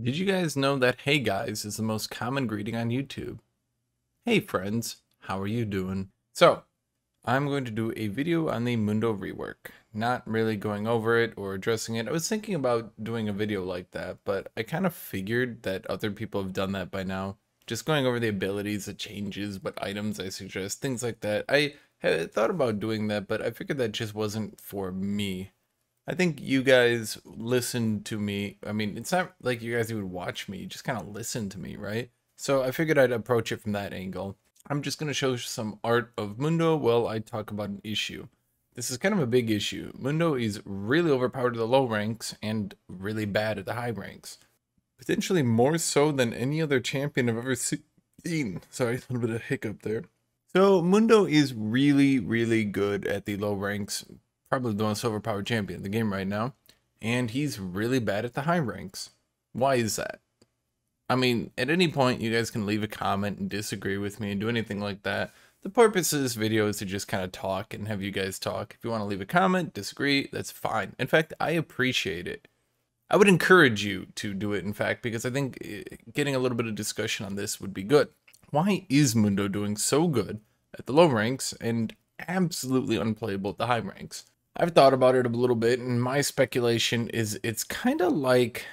Did you guys know that "Hey guys" is the most common greeting on YouTube? Hey friends, how are you doing? So, I'm going to do a video on the Mundo rework. Not really going over it or addressing it. I was thinking about doing a video like that, but I kind of figured that other people have done that by now. Just going over the abilities, the changes, what items I suggest, things like that. I had thought about doing that, but I figured that just wasn't for me. I think you guys listen to me. I mean, it's not like you guys would watch me, you just kind of listen to me, right? So I figured I'd approach it from that angle. I'm just going to show some art of Mundo while I talk about an issue. This is kind of a big issue. Mundo is really overpowered at the low ranks and really bad at the high ranks. Potentially more so than any other champion I've ever seen. Sorry, a little bit of hiccup there. So Mundo is really good at the low ranks. Probably the most overpowered champion in the game right now. And he's really bad at the high ranks. Why is that? I mean, at any point, you guys can leave a comment and disagree with me and do anything like that. The purpose of this video is to just kind of talk and have you guys talk. If you want to leave a comment, disagree, that's fine. In fact, I appreciate it. I would encourage you to do it, in fact, because I think getting a little bit of discussion on this would be good. Why is Mundo doing so good at the low ranks and absolutely unplayable at the high ranks? I've thought about it a little bit, and my speculation is it's kind of like,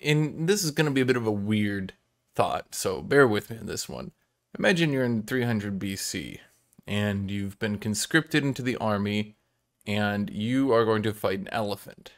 and this is going to be a bit of a weird thought, so bear with me on this one. Imagine you're in 300 BC, and you've been conscripted into the army, and you are going to fight an elephant.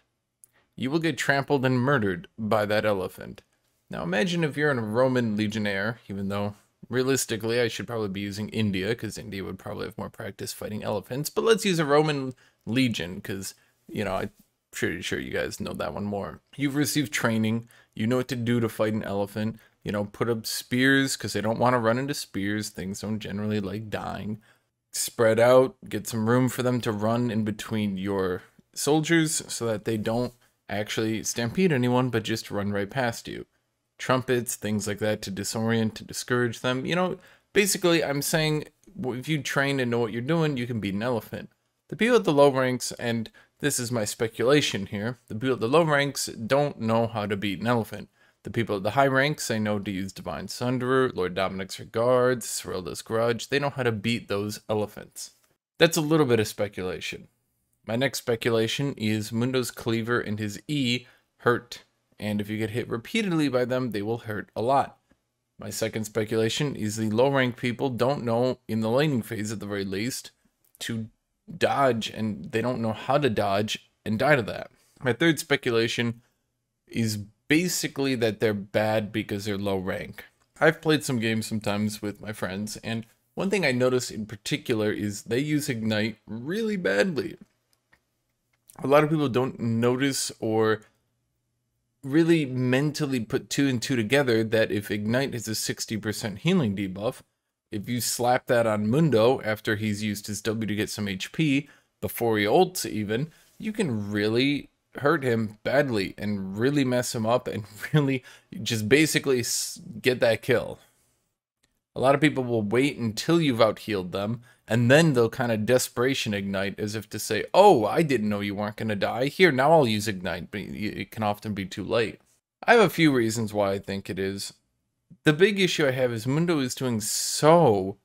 You will get trampled and murdered by that elephant. Now imagine if you're a Roman legionnaire, even though realistically I should probably be using India, because India would probably have more practice fighting elephants, but let's use a Roman legion, because, you know, I'm pretty sure you guys know that one more. You've received training, you know what to do to fight an elephant, you know, put up spears, because they don't want to run into spears, things don't generally like dying. Spread out, get some room for them to run in between your soldiers, so that they don't actually stampede anyone, but just run right past you. Trumpets, things like that to disorient, to discourage them. You know, basically I'm saying if you train and know what you're doing, you can beat an elephant. The people at the low ranks, and this is my speculation here, the people at the low ranks don't know how to beat an elephant. The people at the high ranks, they know to use Divine Sunderer, Lord Dominic's Regards, Cyrilda's Grudge. They know how to beat those elephants. That's a little bit of speculation. My next speculation is Mundo's Cleaver and his E hurt. And if you get hit repeatedly by them, they will hurt a lot. My second speculation is the low rank people don't know, in the laning phase at the very least, to dodge, and they don't know how to dodge and die to that. My third speculation is basically that they're bad because they're low rank. I've played some games sometimes with my friends, and one thing I notice in particular is they use Ignite really badly. A lot of people don't notice or really mentally put two and two together that if Ignite is a 60% healing debuff, if you slap that on Mundo after he's used his W to get some HP, before he ults even, you can really hurt him badly and really mess him up and really just basically get that kill. A lot of people will wait until you've out-healed them, and then they'll kind of desperation Ignite as if to say, oh, I didn't know you weren't going to die. Here, now I'll use Ignite, but it can often be too late. I have a few reasons why I think it is. The big issue I have is Mundo is doing so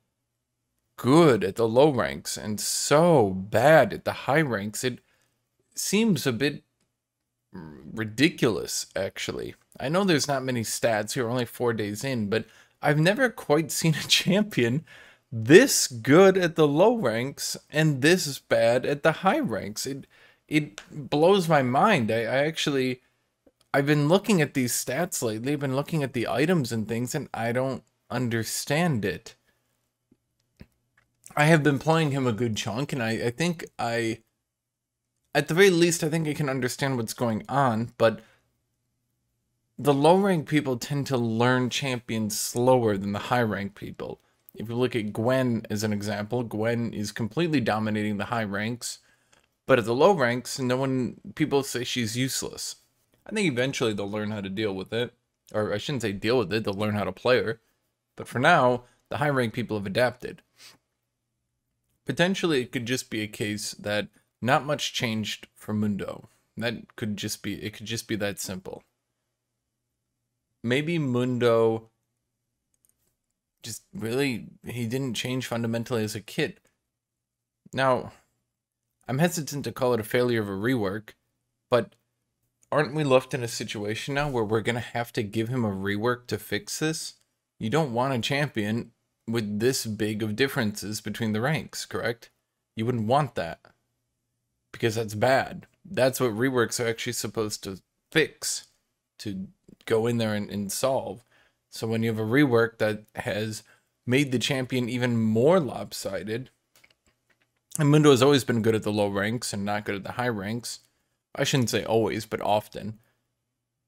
good at the low ranks and so bad at the high ranks. It seems a bit ridiculous, actually. I know there's not many stats here, only 4 days in, but I've never quite seen a champion this good at the low ranks and this bad at the high ranks. It blows my mind. I've been looking at these stats lately. I've been looking at the items and things, and I don't understand it. I have been playing him a good chunk, and I think at the very least, I think I can understand what's going on, but the low rank people tend to learn champions slower than the high rank people. If you look at Gwen as an example, Gwen is completely dominating the high ranks, but at the low ranks, people say she's useless. I think eventually they'll learn how to deal with it. Or I shouldn't say deal with it, they'll learn how to play her. But for now, the high rank people have adapted. Potentially it could just be a case that not much changed for Mundo. It could just be that simple. maybe Mundo just really, he didn't change fundamentally as a kid. Now, I'm hesitant to call it a failure of a rework, but aren't we left in a situation now where we're going to have to give him a rework to fix this? You don't want a champion with this big of differences between the ranks, correct? You wouldn't want that, because that's bad. That's what reworks are actually supposed to fix, to go in there and solve. So when you have a rework that has made the champion even more lopsided, and Mundo has always been good at the low ranks and not good at the high ranks. I shouldn't say always, but often.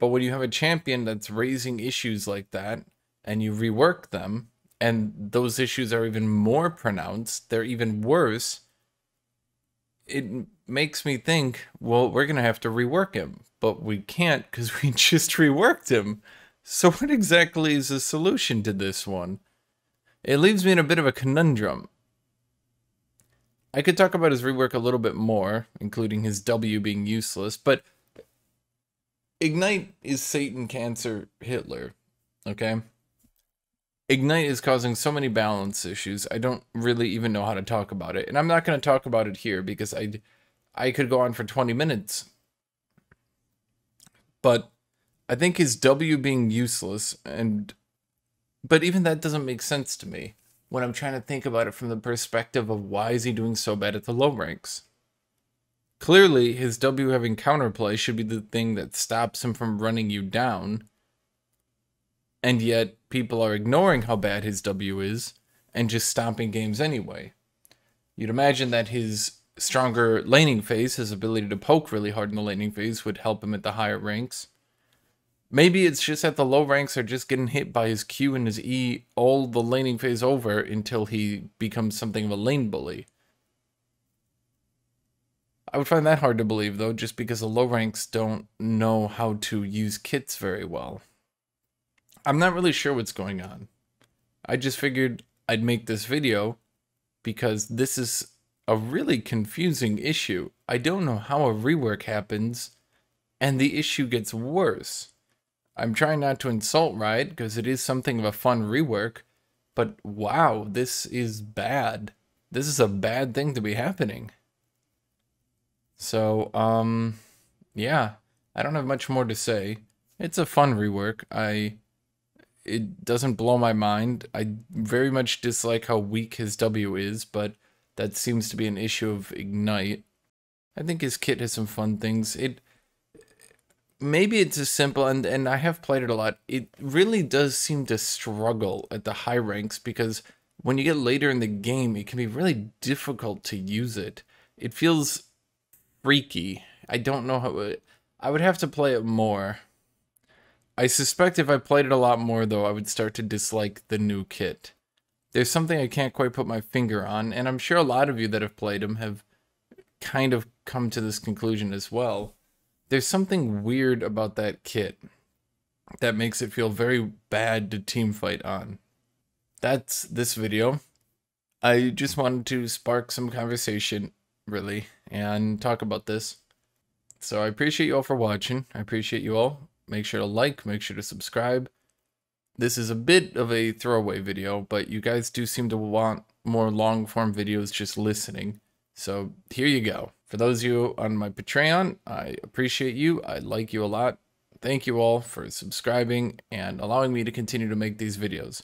But when you have a champion that's raising issues like that, and you rework them, and those issues are even more pronounced, they're even worse, it makes me think, well, we're going to have to rework him. But we can't, because we just reworked him. So what exactly is the solution to this one? It leaves me in a bit of a conundrum. I could talk about his rework a little bit more, including his W being useless, but Ignite is Satan, Cancer, Hitler, okay? Ignite is causing so many balance issues, I don't really even know how to talk about it. And I'm not going to talk about it here because I could go on for 20 minutes. But I think his W being useless, but even that doesn't make sense to me when I'm trying to think about it from the perspective of why is he doing so bad at the low ranks. Clearly, his W having counterplay should be the thing that stops him from running you down, and yet people are ignoring how bad his W is and just stopping games anyway. You'd imagine that his stronger laning phase, his ability to poke really hard in the laning phase, would help him at the higher ranks. Maybe it's just that the low ranks are just getting hit by his Q and his E all the laning phase over until he becomes something of a lane bully. I would find that hard to believe, though, just because the low ranks don't know how to use kits very well. I'm not really sure what's going on. I just figured I'd make this video because this is a really confusing issue. I don't know how a rework happens and the issue gets worse. I'm trying not to insult Riot because it is something of a fun rework, but wow, this is bad. This is a bad thing to be happening. So, yeah, I don't have much more to say. It's a fun rework. It doesn't blow my mind. I very much dislike how weak his W is, but that seems to be an issue of Ignite. I think his kit has some fun things. Maybe it's as simple, and I have played it a lot. It really does seem to struggle at the high ranks because when you get later in the game, it can be really difficult to use it. It feels freaky. I don't know how I would have to play it more. I suspect if I played it a lot more, though, I would start to dislike the new kit. There's something I can't quite put my finger on, and I'm sure a lot of you that have played him have kind of come to this conclusion as well. There's something weird about that kit that makes it feel very bad to teamfight on. That's this video. I just wanted to spark some conversation, really, and talk about this. So I appreciate you all for watching. I appreciate you all. Make sure to like, make sure to subscribe. This is a bit of a throwaway video, but you guys do seem to want more long-form videos just listening. So here you go. For those of you on my Patreon, I appreciate you. I like you a lot. Thank you all for subscribing and allowing me to continue to make these videos.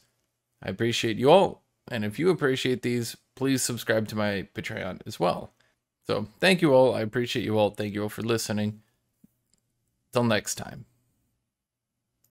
I appreciate you all. And if you appreciate these, please subscribe to my Patreon as well. So thank you all. I appreciate you all. Thank you all for listening. Till next time.